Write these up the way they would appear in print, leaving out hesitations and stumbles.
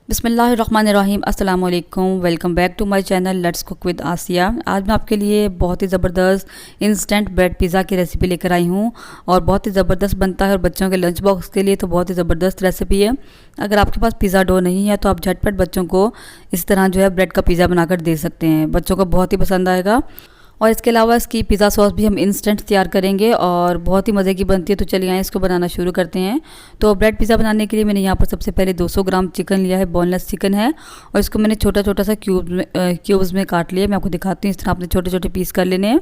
बिस्मिल्लाहिर्रहमानिर्रहीम अस्सलाम वालेकुम। Welcome back to my channel let's cook with Asiya. आज मैं आपके लिए बहुत ही ज़बरदस्त इंस्टेंट ब्रेड पिज़्ज़ा की रेसिपी लेकर आई हूँ और बहुत ही ज़बरदस्त बनता है और बच्चों के लंच बॉक्स के लिए तो बहुत ही ज़बरदस्त रेसिपी है। अगर आपके पास पिज़्ज़ा डो नहीं है तो आप झटपट बच्चों को इस तरह जो है ब्रेड का पिज़्ज़ा बनाकर दे सकते हैं, बच्चों को बहुत ही पसंद आएगा। और इसके अलावा इसकी पिज़्ज़ा सॉस भी हम इंस्टेंट तैयार करेंगे और बहुत ही मज़े की बनती है। तो चलिए आए इसको बनाना शुरू करते हैं। तो ब्रेड पिज़्ज़ा बनाने के लिए मैंने यहाँ पर सबसे पहले 200 ग्राम चिकन लिया है, बोनलेस चिकन है और इसको मैंने छोटा छोटा सा क्यूब्स में काट लिया। मैं आपको दिखाती हूँ, इस तरह आपने छोटे छोटे पीस कर लेने हैं।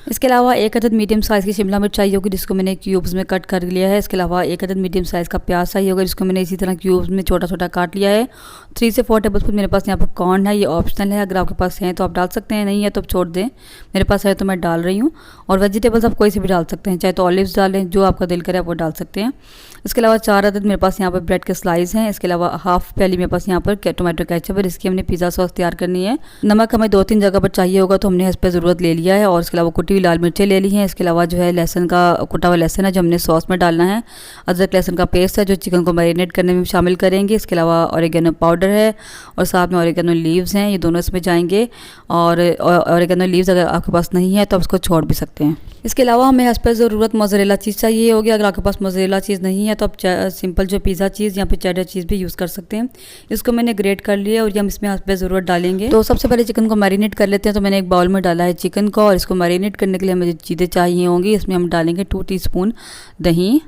इसके अलावा एक अदद मीडियम साइज़ की शिमला मिर्च चाहिए होगी जिसको मैंने क्यूब्स में कट कर लिया है। इसके अलावा एक अदद मीडियम साइज़ का प्याज चाहिए होगा जिसको मैंने इसी तरह क्यूब्स में छोटा छोटा काट लिया है। 3 से 4 टेबल स्पून मेरे पास यहाँ पर कॉर्न है, ये ऑप्शनल है, अगर आपके पास है तो आप डाल सकते हैं, नहीं है तो आप छोड़ दें। मेरे पास है तो मैं डाल रही हूँ। और वेजिटेबल्स आप कोई से भी डाल सकते हैं, चाहे तो ऑलिव्स डालें, जो आपका दिल करे आप वो डाल सकते हैं। इसके अलावा 4 अदद मेरे पास यहाँ पर ब्रेड के स्लाइस हैं। इसके अलावा हाफ प्याली मेरे पास यहाँ पर टोमेटो केचप है, इसकी हमने पिज़्ज़ा सॉस तैयार करनी है। नमक हमें 2-3 जगह पर चाहिए होगा तो हमने इस पर ज़रूरत ले लिया है। और इसके अलावा कुटी हुई लाल मिर्चें ले ली हैं। इसके अलावा जो है लहसुन का कुटा हुआ लहसुन है जो हमने सॉस में डालना है। अदरक लहसुन का पेस्ट है जो चिकन को मैरिनेट करने में शामिल करेंगे। इसके अलावा ऑरिगेनो पाउडर है और साथ में ऑरिगेनो लीव्स हैं, ये दोनों इसमें जाएंगे। और ऑरिगेनो लीव्स अगर आपके पास नहीं है तो आप इसको छोड़ भी सकते हैं। इसके अलावा हमें इस पर ज़रूरत मोज़रेला चीज़ चाहिए होगी, अगर आपके पास मोज़रेला चीज़ नहीं है तो आप सिंपल जो पिज़्ज़ा चीज़ या फिर चेडर चीज़ भी यूज़ कर सकते हैं। इसको मैंने ग्रेट कर लिया और ये हम इसमें इस पर ज़रूरत डालेंगे। तो सबसे पहले चिकन को मैरिनेट कर लेते हैं। तो मैंने एक बाउल में डाला है चिकन को और इसको मैरिनेट करने के लिए हमें चीज़ें चाहिए होंगी। इसमें हम डालेंगे 2 टीस्पून दही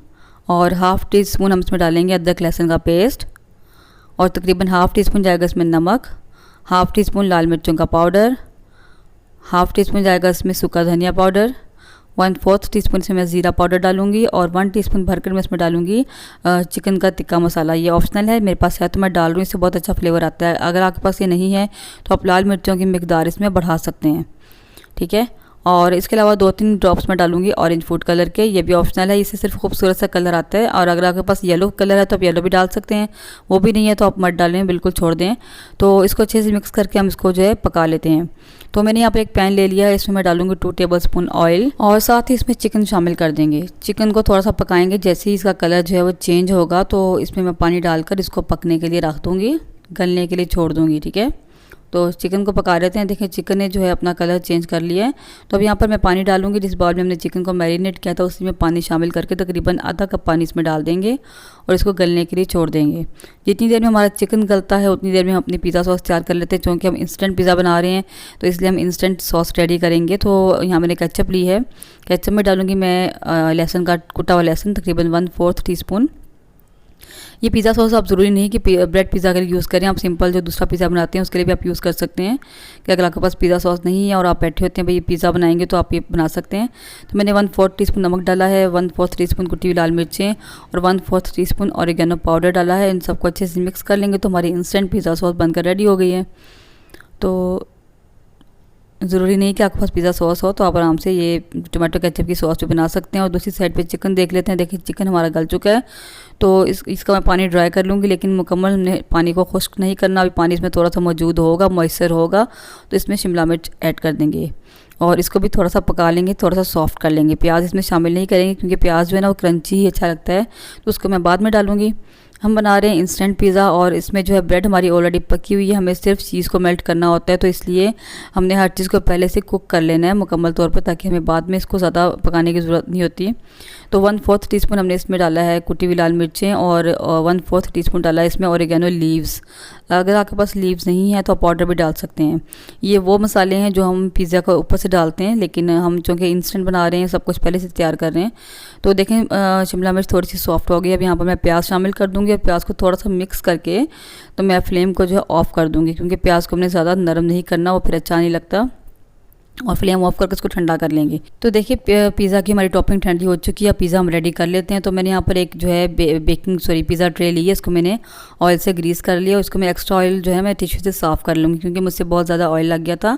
और हाफ़ टी स्पून हम इसमें डालेंगे अदरक लहसुन का पेस्ट और तकरीबन हाफ़ टी स्पून जाएगा इसमें नमक, हाफ़ टी स्पून लाल मिर्चों का पाउडर, हाफ़ टी स्पून जाएगा इसमें सूखा धनिया पाउडर, 1/4 टीस्पून से मैं ज़ीरा पाउडर डालूंगी और 1 टीस्पून भरकर मैं इसमें डालूंगी चिकन का टिक्का मसाला। ये ऑप्शनल है, मेरे पास है तो मैं डाल रही हूँ, इससे बहुत अच्छा फ्लेवर आता है। अगर आपके पास ये नहीं है तो आप लाल मिर्चों की मिकदार इसमें बढ़ा सकते हैं, ठीक है। और इसके अलावा 2-3 ड्रॉप्स में डालूंगी ऑरेंज फूड कलर के, ये भी ऑप्शनल है, इससे सिर्फ खूबसूरत सा कलर आता है। और अगर आपके पास येलो कलर है तो आप येलो भी डाल सकते हैं, वो भी नहीं है तो आप मत डालें, बिल्कुल छोड़ दें। तो इसको अच्छे से मिक्स करके हम इसको जो है पका लेते हैं। तो मैंने यहाँ पर एक पैन ले लिया है, इसमें मैं डालूंगी 2 टेबल स्पून ऑयल और साथ ही इसमें चिकन शामिल कर देंगे। चिकन को थोड़ा सा पकाएंगे, जैसे ही इसका कलर जो है वो चेंज होगा तो इसमें मैं पानी डालकर इसको पकने के लिए रख दूँगी, गलने के लिए छोड़ दूँगी, ठीक है। तो चिकन को पका लेते हैं। देखिए चिकन ने जो है अपना कलर चेंज कर लिया है। तो अब यहाँ पर मैं पानी डालूंगी, जिस बाउल में हमने चिकन को मैरिनेट किया था उसी में पानी शामिल करके तकरीबन आधा कप पानी इसमें डाल देंगे और इसको गलने के लिए छोड़ देंगे। जितनी देर में हमारा चिकन गलता है उतनी देर में हम अपनी पिज़्ज़ा सॉस तैयार कर लेते हैं। क्योंकि हम इंस्टेंट पिज़्ज़ा बना रहे हैं तो इसलिए हम इंस्टेंट सॉस रेडी करेंगे। तो यहाँ मैंने केचप ली है, केचप में डालूंगी मैं लहसुन का कुटा हुआ लहसुन तकरीबन 1/4 टीस्पून। ये पिज़्ज़ा सॉस आप ज़रूरी नहीं कि ब्रेड पिज़्ज़ा के लिए यूज़ करें, आप सिंपल जो दूसरा पिज़्ज़ा बनाते हैं उसके लिए भी आप यूज़ कर सकते हैं। कि अगर आपके पास पिज़्ज़ा सॉस नहीं है और आप बैठे होते हैं भाई पिज़्ज़ा बनाएंगे तो आप ये बना सकते हैं। तो मैंने 1/4 टीस्पून नमक डाला है, 1/4 टीस्पून कुटी हुई लाल मिर्चें और 1/4 टीस्पून ऑरिगेनो पाउडर डाला है। इन सबको अच्छे से मिक्स कर लेंगे तो हमारी इंस्टेंट पिज़्ज़ा सॉस बनकर रेडी हो गई है। तो ज़रूरी नहीं कि आपके पास पिज़्ज़ा सॉस हो, तो आप आराम से ये टोमेटो केचप की सॉस भी बना सकते हैं। और दूसरी साइड पे चिकन देख लेते हैं। देखिए चिकन हमारा गल चुका है, तो इसका मैं पानी ड्राई कर लूँगी, लेकिन मुकम्मल हमने पानी को खुश्क नहीं करना। अभी पानी इसमें थोड़ा सा मौजूद होगा, मॉइस्चर होगा, तो इसमें शिमला मिर्च ऐड कर देंगे और इसको भी थोड़ा सा पका लेंगे, थोड़ा सा सॉफ्ट कर लेंगे। प्याज इसमें शामिल नहीं करेंगे क्योंकि प्याज जो है ना वो क्रंची ही अच्छा लगता है, तो उसको मैं बाद में डालूँगी। हम बना रहे हैं इंस्टेंट पिज़्ज़ा और इसमें जो है ब्रेड हमारी ऑलरेडी पकी हुई है, हमें सिर्फ चीज़ को मेल्ट करना होता है। तो इसलिए हमने हर चीज़ को पहले से कुक कर लेना है मुकम्मल तौर पर, ताकि हमें बाद में इसको ज़्यादा पकाने की ज़रूरत नहीं होती। तो 1/4 टीस्पून हमने इसमें डाला है कुटी हुई लाल मिर्चें और 1/4 टीस्पून डाला है इसमें ऑरिगेनो लीव्स। अगर आपके पास लीव्स नहीं है तो आप पाउडर भी डाल सकते हैं। ये वो मसाले हैं जो हम पिज़्ज़ा को ऊपर से डालते हैं, लेकिन हम चूँकि इंस्टेंट बना रहे हैं, सब कुछ पहले से तैयार कर रहे हैं। तो देखें शिमला मिर्च थोड़ी सी सॉफ्ट हो गई। अब यहाँ पर मैं प्याज शामिल कर दूँगी और प्याज को थोड़ा सा मिक्स करके तो मैं फ्लेम को जो है ऑफ़ कर दूँगी, क्योंकि प्याज को हमने ज़्यादा नरम नहीं करना, वो फिर अच्छा नहीं लगता। और फ्लेम ऑफ करके इसको ठंडा कर लेंगे। तो देखिए पिज़्ज़ा की हमारी टॉपिंग ठंडी हो चुकी है, पिज़्ज़ा हम रेडी कर लेते हैं। तो मैंने यहाँ पर एक जो है पिज़्ज़ा ट्रे ली है, इसको मैंने ऑयल से ग्रीस कर लिया और इसको मैं एक्स्ट्रा ऑयल जो है मैं टिश्यू से साफ़ कर लूँगी, क्योंकि मुझसे बहुत ज़्यादा ऑयल लग गया था।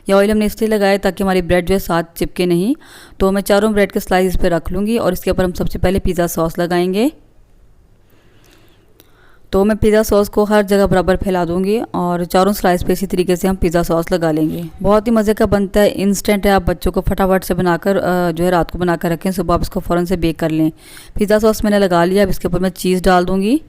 यह ऑयल हमने इसलिए लगाया ताकि हमारी ब्रेड जो है साथ चिपके नहीं। तो मैं चारों ब्रेड के स्लाइस इस पर रख लूँगी और इसके ऊपर हम सबसे पहले पिज़्ज़ा सॉस लगाएंगे। तो मैं पिज़्ज़ा सॉस को हर जगह बराबर फैला दूंगी और चारों स्लाइस पे इसी तरीके से हम पिज़्ज़ा सॉस लगा लेंगे। बहुत ही मज़े का बनता है, इंस्टेंट है, आप बच्चों को फटाफट से बनाकर जो है रात को बनाकर रखें, सुबह आप इसको फ़ौरन से बेक कर लें। पिज़्ज़ा सॉस मैंने लगा लिया, अब इसके ऊपर मैं चीज़ डाल दूँगी।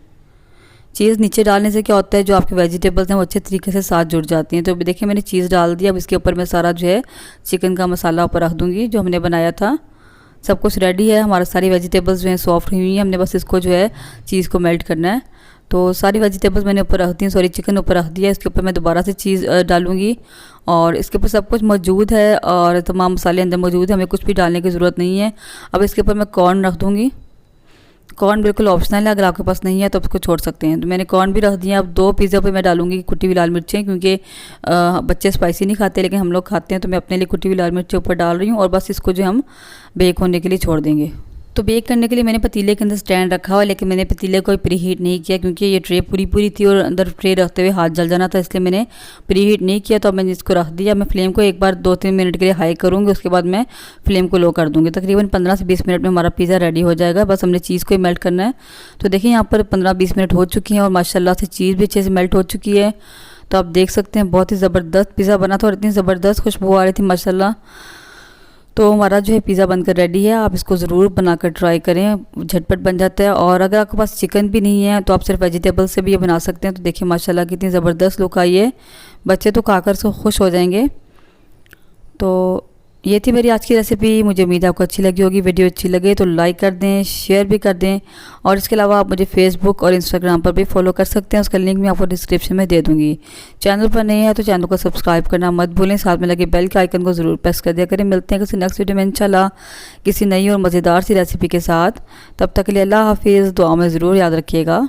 चीज़ नीचे डालने से क्या होता है, जो आपके वेजिटेबल्स हैं वो अच्छे तरीके से साथ जुड़ जाती हैं। तो अभी देखिए मैंने चीज़ डाल दिया। अब इसके ऊपर मैं सारा जो है चिकन का मसाला ऊपर रख दूँगी जो हमने बनाया था। सब कुछ रेडी है, हमारा सारी वेजिटेबल्स जो हैं सॉफ्ट हुई हुई हैं, हमने बस इसको जो है चीज़ को मेल्ट करना है। तो सारी वेजिटेबल्स मैंने ऊपर रख दी, सॉरी चिकन ऊपर रख दिया। इसके ऊपर मैं दोबारा से चीज़ डालूँगी और इसके ऊपर सब कुछ मौजूद है और तमाम मसाले अंदर मौजूद है, हमें कुछ भी डालने की ज़रूरत नहीं है। अब इसके ऊपर मैं कॉर्न रख दूँगी। कॉर्न बिल्कुल ऑप्शनल है, अगर आपके पास नहीं है तो आप इसको छोड़ सकते हैं। तो मैंने कॉर्न भी रख दिया। अब 2 पिज़्ज़ा पे मैं डालूंगी कुटी हुई लाल मिर्चें, क्योंकि बच्चे स्पाइसी नहीं खाते लेकिन हम लोग खाते हैं, तो मैं अपने लिए कुटी हुई लाल मिर्चें ऊपर डाल रही हूँ और बस इसको जो हम बेक होने के लिए छोड़ देंगे। तो बेक करने के लिए मैंने पतीले के अंदर स्टैंड रखा हुआ, लेकिन मैंने पतीले को प्री हीट नहीं किया क्योंकि ये ट्रे पूरी थी और अंदर ट्रे रखते हुए हाथ जल जाना था, इसलिए मैंने प्री हीट नहीं किया। तो अब मैंने इसको रख दिया। मैं फ्लेम को एक बार 2-3 मिनट के लिए हाई करूँगी, उसके बाद मैं फ्लेम को लो कर दूँगी। तकरीबन 15 से 20 मिनट में हमारा पिज़्ज़ा रेडी हो जाएगा। बस हमने चीज़ को ही मेल्ट करना है। तो देखिए यहाँ पर 15-20 मिनट हो चुकी हैं और माशाल्लाह से चीज़ भी अच्छे से मेल्ट हो चुकी है। तो आप देख सकते हैं बहुत ही ज़बरदस्त पिज़्ज़ा बना था और इतनी ज़बरदस्त खुशबू आ रही थी माशाल्लाह। तो हमारा जो है पिज़्ज़ा बनकर रेडी है। आप इसको ज़रूर बनाकर ट्राई करें, झटपट बन जाता है। और अगर आपके पास चिकन भी नहीं है तो आप सिर्फ वेजिटेबल से भी ये बना सकते हैं। तो देखिए माशाल्लाह कितनी ज़बरदस्त लुक आई है, बच्चे तो खाकर से खुश हो जाएंगे। तो ये थी मेरी आज की रेसिपी। मुझे उम्मीद है आपको अच्छी लगी होगी। वीडियो अच्छी लगे तो लाइक कर दें, शेयर भी कर दें और इसके अलावा आप मुझे फेसबुक और इंस्टाग्राम पर भी फॉलो कर सकते हैं। उसका लिंक मैं आपको डिस्क्रिप्शन में दे दूँगी। चैनल पर नहीं है तो चैनल को सब्सक्राइब करना मत भूलें, साथ में लगे बेल के आइकन को ज़रूर प्रेस कर दिया करें। मिलते हैं किसी नेक्स्ट वीडियो में इंशाल्लाह किसी नई और मज़ेदार सी रेसिपी के साथ। तब तक के लिए अल्लाह हाफिज़। दुआ में ज़रूर याद रखिएगा।